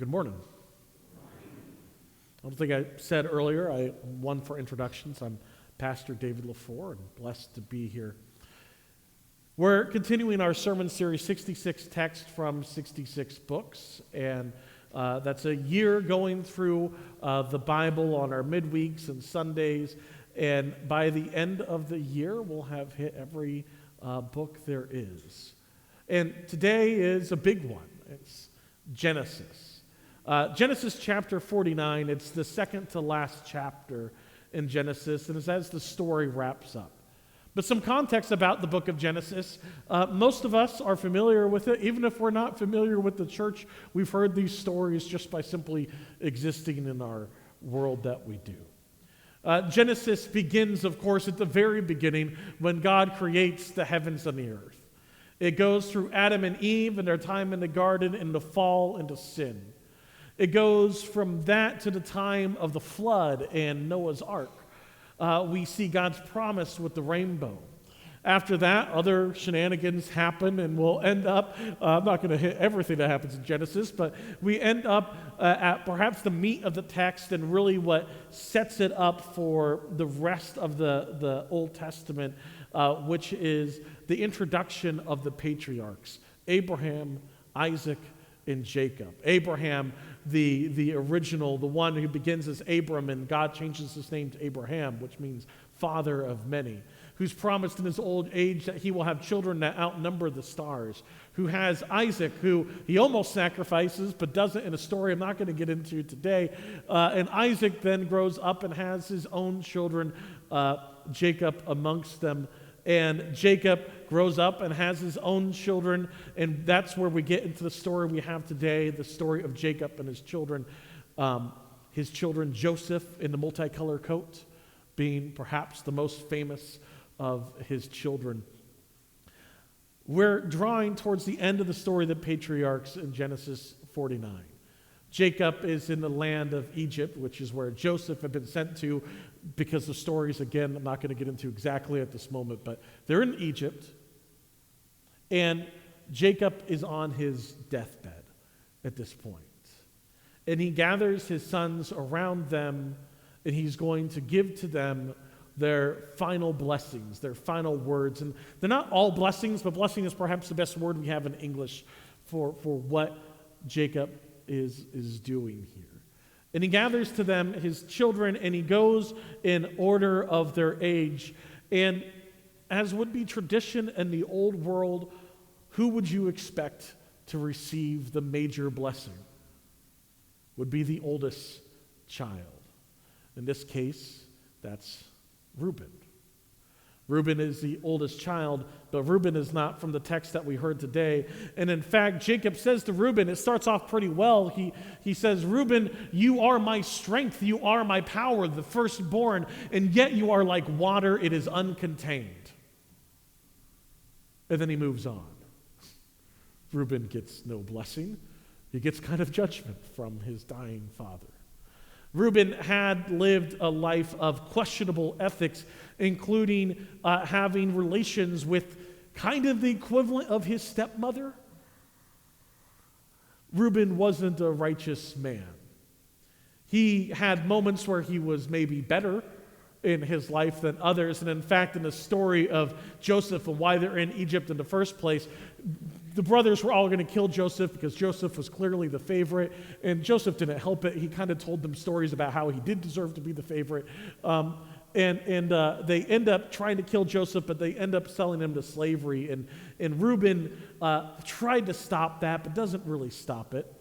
Good morning. I don't think I said earlier, I'm one for introductions. I'm Pastor David LaFore, and blessed to be here. We're continuing our sermon series, 66 texts from 66 books, and that's a year going through the Bible on our midweeks and Sundays, and by the end of the year, we'll have hit every book there is. And today is a big one. It's Genesis. Genesis chapter 49, it's the second to last chapter in Genesis, and it's as the story wraps up. But some context about the book of Genesis. Most of us are familiar with it. Even if we're not familiar with the church, we've heard these stories just by simply existing in our world that we do. Genesis begins, of course, at the very beginning when God creates the heavens and the earth. It goes through Adam and Eve and their time in the garden, and the fall into sin. It goes from that to the time of the flood and Noah's Ark. We see God's promise with the rainbow. After that, other shenanigans happen, and we'll end up, I'm not going to hit everything that happens in Genesis, but we end up at perhaps the meat of the text and really what sets it up for the rest of the Old Testament, which is the introduction of the patriarchs, Abraham, Isaac, and Jacob. Abraham, the original, the one who begins as Abram, and God changes his name to Abraham, which means father of many, who's promised in his old age that he will have children that outnumber the stars, who has Isaac, who he almost sacrifices, but doesn't in a story I'm not going to get into today. And Isaac then grows up and has his own children, Jacob amongst them. And Jacob grows up and has his own children, and that's where we get into the story we have today, the story of Jacob and his children Joseph in the multicolored coat being perhaps the most famous of his children. We're drawing towards the end of the story of the patriarchs in Genesis 49. Jacob is in the land of Egypt, which is where Joseph had been sent to, because the stories, again, I'm not going to get into exactly at this moment, but they're in Egypt, and Jacob is on his deathbed at this point. And he gathers his sons around them, and he's going to give to them their final blessings, their final words. And they're not all blessings, but blessing is perhaps the best word we have in English for what Jacob is doing here. And he gathers to them his children, and he goes in order of their age. And as would be tradition in the old world, who would you expect to receive the major blessing? Would be the oldest child. In this case, that's Reuben. Reuben is the oldest child, but Reuben is not from the text that we heard today. And in fact, Jacob says to Reuben, it starts off pretty well. He says, Reuben, you are my strength, you are my power, the firstborn, and yet you are like water, it is uncontained. And then he moves on. Reuben gets no blessing. He gets kind of judgment from his dying father. Reuben had lived a life of questionable ethics, including having relations with kind of the equivalent of his stepmother. Reuben wasn't a righteous man. He had moments where he was maybe better in his life than others. And in fact, in the story of Joseph and why they're in Egypt in the first place, the brothers were all going to kill Joseph because Joseph was clearly the favorite, and Joseph didn't help it. He kind of told them stories about how he did deserve to be the favorite. And they end up trying to kill Joseph, but they end up selling him to slavery. And Reuben tried to stop that, but doesn't really stop it.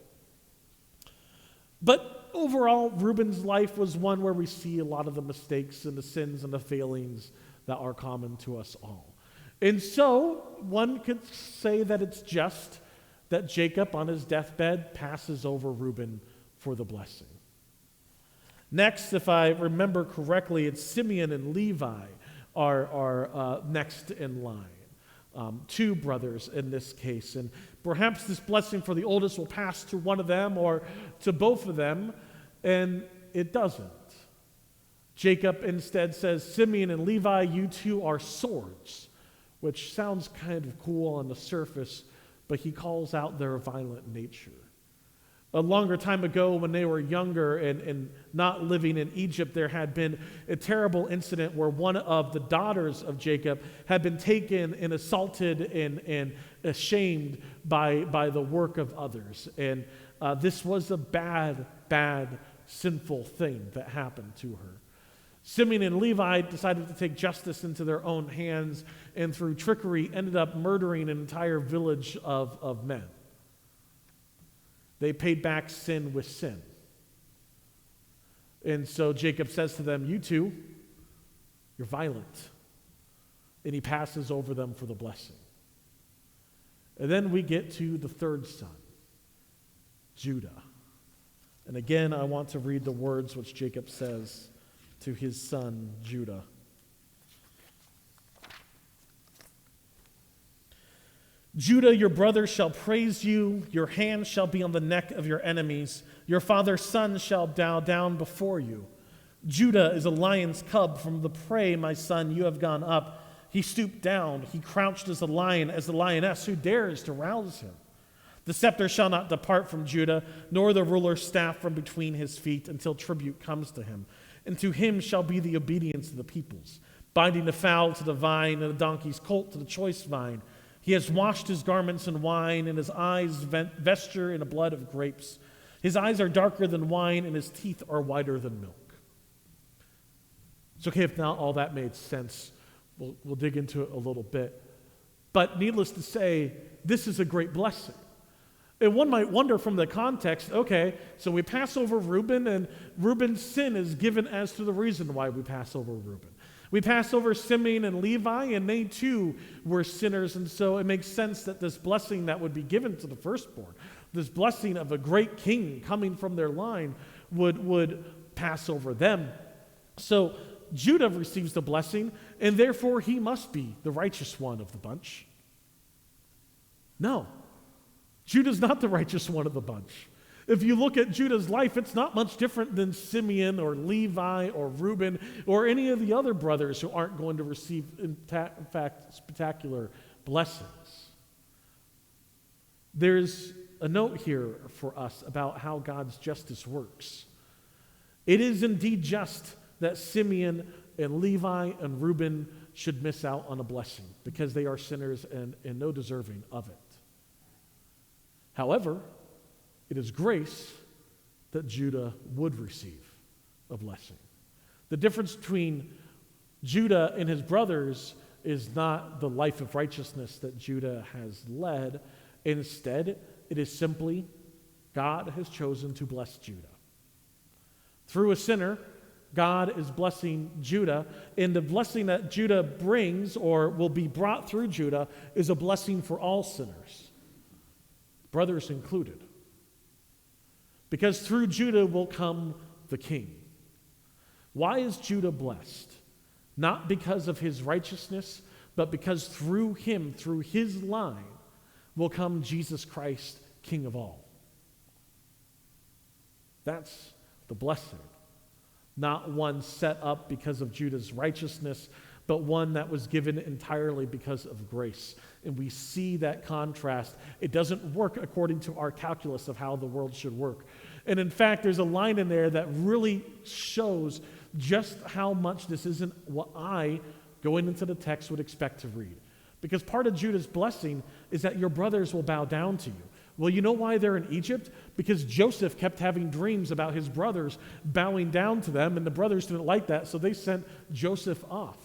But overall, Reuben's life was one where we see a lot of the mistakes and the sins and the failings that are common to us all. And so, one could say that it's just that Jacob on his deathbed passes over Reuben for the blessing. Next, if I remember correctly, it's Simeon and Levi are next in line. Two brothers in this case. And perhaps this blessing for the oldest will pass to one of them or to both of them, and it doesn't. Jacob instead says, Simeon and Levi, you two are swords, which sounds kind of cool on the surface, but he calls out their violent nature. A longer time ago, when they were younger and not living in Egypt, there had been a terrible incident where one of the daughters of Jacob had been taken and assaulted and ashamed by the work of others. And this was a bad, sinful thing that happened to her. Simeon and Levi decided to take justice into their own hands, and through trickery ended up murdering an entire village of men. They paid back sin with sin. And so Jacob says to them, you two, you're violent. And he passes over them for the blessing. And then we get to the third son, Judah. And again, I want to read the words which Jacob says to his son, Judah. Judah, your brother shall praise you. Your hand shall be on the neck of your enemies. Your father's son shall bow down before you. Judah is a lion's cub from the prey, my son, you have gone up. He stooped down. He crouched as a lion, as the lioness. Who dares to rouse him? The scepter shall not depart from Judah, nor the ruler's staff from between his feet, until tribute comes to him. And to him shall be the obedience of the peoples, binding the fowl to the vine and the donkey's colt to the choice vine. He has washed his garments in wine, and his eyes vesture in the blood of grapes. His eyes are darker than wine, and his teeth are whiter than milk. It's okay if not all that made sense. We'll dig into it a little bit. But needless to say, this is a great blessing. And one might wonder from the context, okay, so we pass over Reuben, and Reuben's sin is given as to the reason why we pass over Reuben. We pass over Simeon and Levi, and they too were sinners, and so it makes sense that this blessing that would be given to the firstborn, this blessing of a great king coming from their line, would pass over them. So Judah receives the blessing, and therefore he must be the righteous one of the bunch. No, Judah's not the righteous one of the bunch. If you look at Judah's life, it's not much different than Simeon or Levi or Reuben or any of the other brothers who aren't going to receive, in fact, spectacular blessings. There's a note here for us about how God's justice works. It is indeed just that Simeon and Levi and Reuben should miss out on a blessing because they are sinners and no deserving of it. However, it is grace that Judah would receive a blessing. The difference between Judah and his brothers is not the life of righteousness that Judah has led. Instead, it is simply God has chosen to bless Judah. Through a sinner, God is blessing Judah, and the blessing that Judah brings or will be brought through Judah is a blessing for all sinners, brothers included. Because through Judah will come the king. Why is Judah blessed? Not because of his righteousness, but because through him, through his line, will come Jesus Christ, King of all. That's the blessing. Not one set up because of Judah's righteousness, but one that was given entirely because of grace. And we see that contrast. It doesn't work according to our calculus of how the world should work. And in fact, there's a line in there that really shows just how much this isn't what I, going into the text, would expect to read. Because part of Judah's blessing is that your brothers will bow down to you. Well, you know why they're in Egypt? Because Joseph kept having dreams about his brothers bowing down to them, and the brothers didn't like that, so they sent Joseph off.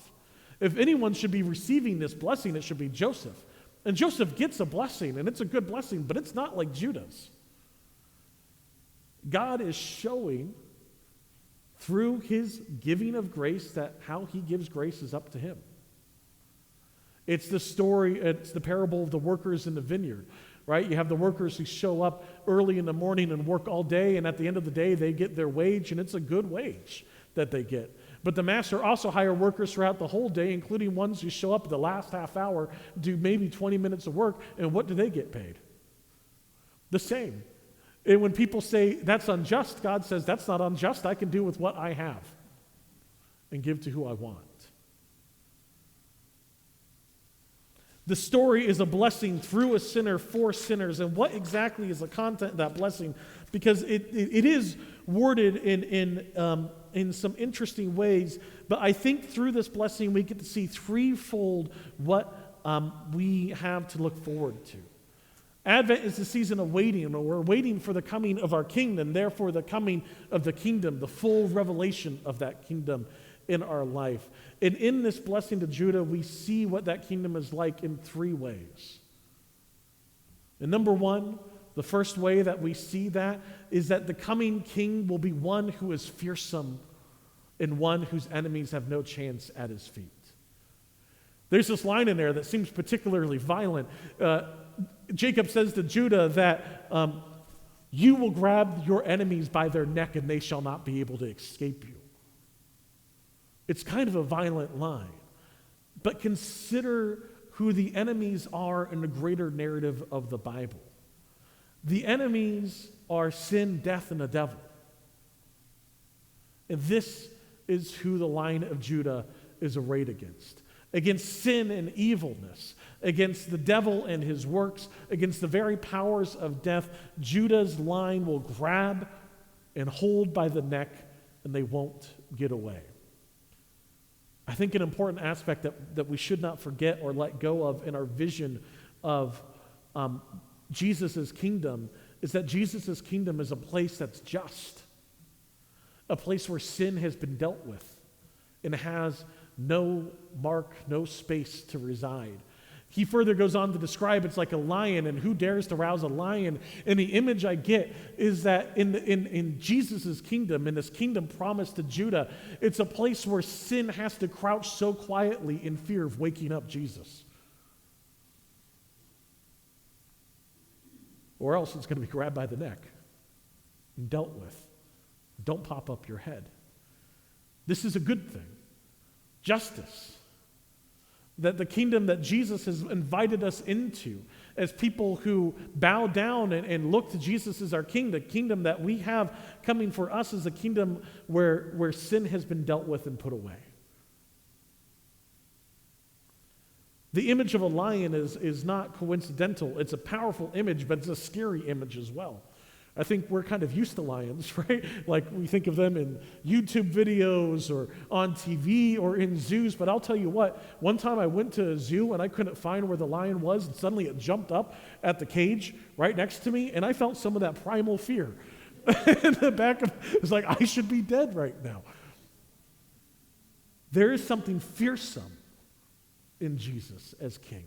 If anyone should be receiving this blessing, it should be Joseph. And Joseph gets a blessing, and it's a good blessing, but it's not like Judah's. God is showing through his giving of grace that how he gives grace is up to him. It's the story, it's the parable of the workers in the vineyard, right? You have the workers who show up early in the morning and work all day, and at the end of the day, they get their wage, and it's a good wage that they get. But the master also hires workers throughout the whole day, including ones who show up the last half hour, do maybe 20 minutes of work, and what do they get paid? The same. And when people say that's unjust, God says that's not unjust. I can do with what I have and give to who I want. The story is a blessing through a sinner for sinners. And what exactly is the content of that blessing? because it is worded in some interesting ways. But I think through this blessing we get to see threefold what we have to look forward to. Advent is the season of waiting, and we're waiting for the coming of our kingdom, therefore the coming of the kingdom, the full revelation of that kingdom in our life. And in this blessing to Judah, we see what that kingdom is like in three ways. And number one, the first way that we see that is that the coming king will be one who is fearsome and one whose enemies have no chance at his feet. There's this line in there that seems particularly violent. Jacob says to Judah that you will grab your enemies by their neck and they shall not be able to escape you. It's kind of a violent line. But consider who the enemies are in the greater narrative of the Bible. The enemies are sin, death, and the devil. And this is who the line of Judah is arrayed against. Against sin and evilness, against the devil and his works, against the very powers of death. Judah's line will grab and hold by the neck, and they won't get away. I think an important aspect that we should not forget or let go of in our vision of Jesus' kingdom is that Jesus' kingdom is a place that's just, a place where sin has been dealt with and has no mark, no space to reside. He further goes on to describe it's like a lion, and who dares to rouse a lion? And the image I get is that in Jesus' kingdom, in this kingdom promised to Judah, it's a place where sin has to crouch so quietly in fear of waking up Jesus. Or else it's going to be grabbed by the neck and dealt with. Don't pop up your head. This is a good thing. Justice. That the kingdom that Jesus has invited us into as people who bow down and look to Jesus as our king, the kingdom that we have coming for us is a kingdom where sin has been dealt with and put away. The image of a lion is not coincidental. It's a powerful image, but it's a scary image as well. I think we're kind of used to lions, right? Like we think of them in YouTube videos or on TV or in zoos. But I'll tell you what, one time I went to a zoo and I couldn't find where the lion was, and suddenly it jumped up at the cage right next to me, and I felt some of that primal fear. In the back of it was like, I should be dead right now. There is something fearsome in Jesus as king.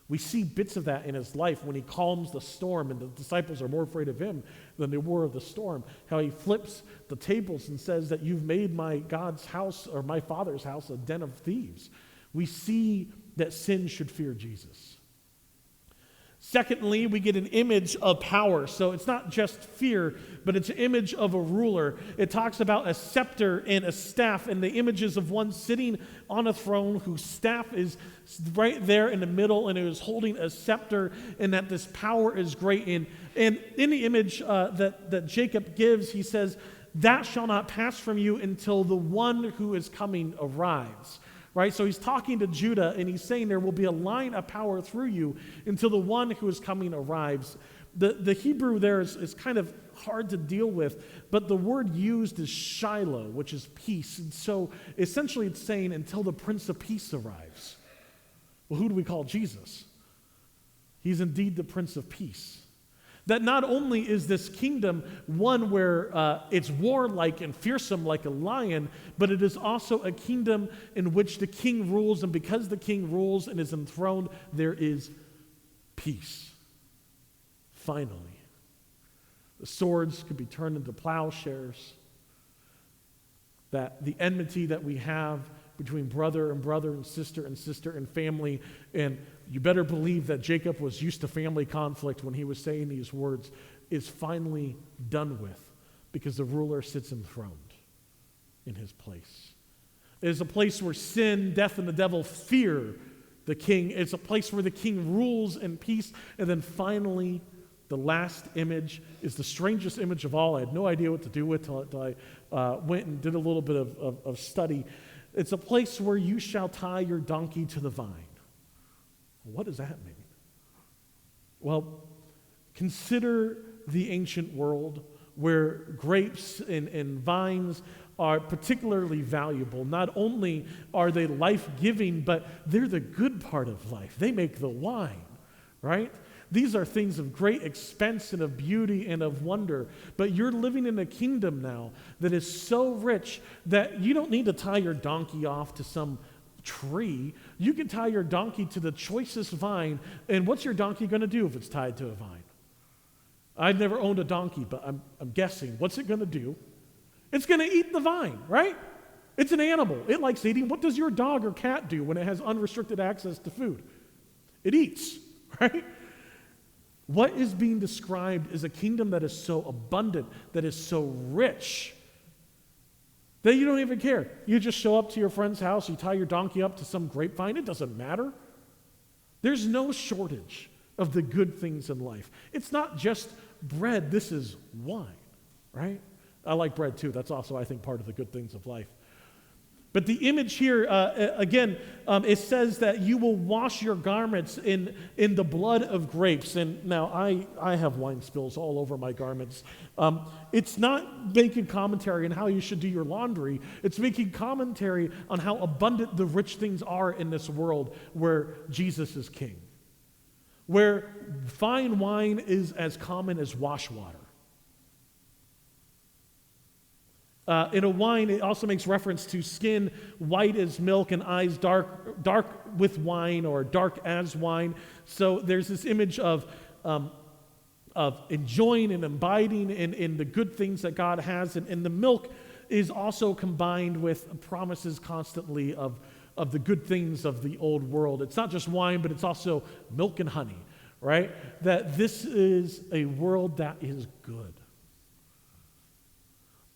We see bits of that in his life when he calms the storm and the disciples are more afraid of him than they were of the storm. How he flips the tables and says that you've made my God's house or my Father's house a den of thieves. We see that sin should fear Jesus. Secondly, we get an image of power. So it's not just fear, but it's an image of a ruler. It talks about a scepter and a staff, and the images of one sitting on a throne whose staff is right there in the middle, and it is holding a scepter, and that this power is great. And in the image that Jacob gives, he says, that shall not pass from you until the one who is coming arrives. Right? So he's talking to Judah, and he's saying there will be a line of power through you until the one who is coming arrives. The Hebrew there is kind of hard to deal with, but the word used is Shiloh, which is peace. And so essentially it's saying until the Prince of Peace arrives. Well, who do we call Jesus? He's indeed the Prince of Peace. That not only is this kingdom one where it's warlike and fearsome like a lion, but it is also a kingdom in which the king rules, and because the king rules and is enthroned, there is peace. Finally. The swords could be turned into plowshares. That the enmity that we have between brother and sister and family, and you better believe that Jacob was used to family conflict when he was saying these words, is finally done with because the ruler sits enthroned in his place. It is a place where sin, death, and the devil fear the king. It's a place where the king rules in peace. And then finally, the last image is the strangest image of all. I had no idea what to do with it until I went and did a little bit of study. It's a place where you shall tie your donkey to the vine. What does that mean? Well, consider the ancient world where grapes and vines are particularly valuable. Not only are they life-giving, but they're the good part of life. They make the wine, right? These are things of great expense and of beauty and of wonder. But you're living in a kingdom now that is so rich that you don't need to tie your donkey off to some tree. You can tie your donkey to the choicest vine, and what's your donkey going to do if it's tied to a vine? I've never owned a donkey, but I'm guessing. What's it going to do? It's going to eat the vine, right? It's an animal. It likes eating. What does your dog or cat do when it has unrestricted access to food? It eats, right? What is being described is a kingdom that is so abundant, that is so rich, that you don't even care. You just show up to your friend's house, you tie your donkey up to some grapevine, it doesn't matter. There's no shortage of the good things in life. It's not just bread, this is wine, right? I like bread too. That's also, I think, part of the good things of life. But the image here, again, it says that you will wash your garments in the blood of grapes. And now I have wine spills all over my garments. It's not making commentary on how you should do your laundry. It's making commentary on how abundant the rich things are in this world where Jesus is king. Where fine wine is as common as wash water. In a wine, it also makes reference to skin white as milk and eyes dark with wine or dark as wine. So there's this image of enjoying and abiding in the good things that God has. And the milk is also combined with promises constantly of the good things of the old world. It's not just wine, but it's also milk and honey, right? That this is a world that is good.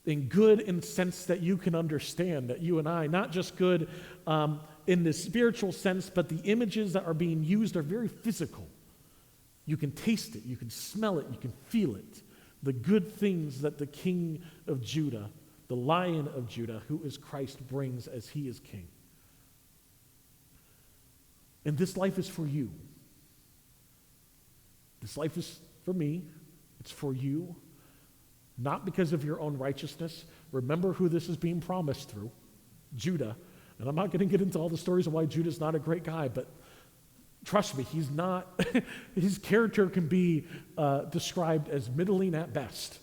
And good in the sense that you can understand, that you and I, not just good in the spiritual sense, but the images that are being used are very physical. You can taste it, you can smell it, you can feel it. The good things that the King of Judah, the Lion of Judah, who is Christ, brings as he is king. And this life is for you. This life is for me. It's for you. Not because of your own righteousness. Remember who this is being promised through. Judah. And I'm not going to get into all the stories of why Judah's not a great guy, but trust me, he's not. His character can be described as middling at best.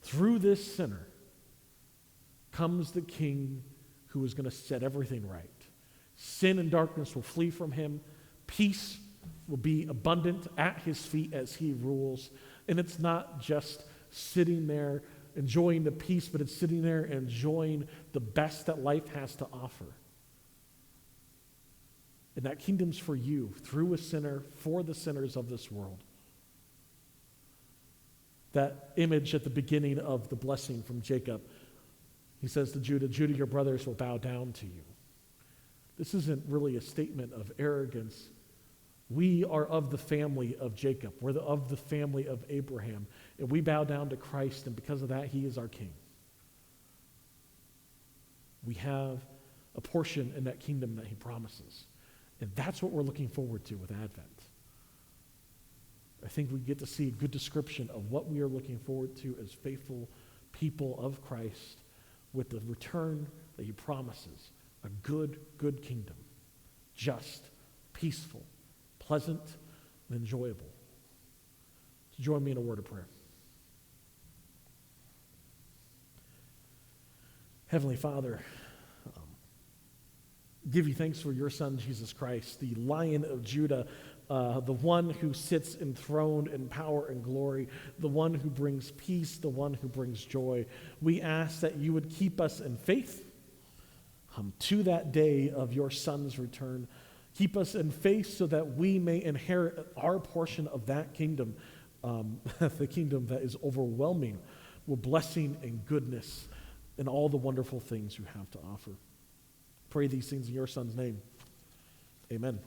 Through this sinner comes the king who is going to set everything right. Sin and darkness will flee from him. Peace will be abundant at his feet as he rules. And it's not just sitting there enjoying the peace, but it's sitting there enjoying the best that life has to offer. And that kingdom's for you, through a sinner, for the sinners of this world. That image at the beginning of the blessing from Jacob, he says to Judah, Judah, your brothers will bow down to you. This isn't really a statement of arrogance. We are of the family of Jacob. We're of the family of Abraham. And we bow down to Christ, and because of that, he is our king. We have a portion in that kingdom that he promises. And that's what we're looking forward to with Advent. I think we get to see a good description of what we are looking forward to as faithful people of Christ with the return that he promises. A good, good kingdom. Just, peaceful, pleasant, and enjoyable. So join me in a word of prayer. Heavenly Father, give you thanks for your Son, Jesus Christ, the Lion of Judah, the one who sits enthroned in power and glory, the one who brings peace, the one who brings joy. We ask that you would keep us in faith to that day of your Son's return. Keep us in faith so that we may inherit our portion of that kingdom, the kingdom that is overwhelming with blessing and goodness and all the wonderful things you have to offer. Pray these things in your Son's name. Amen.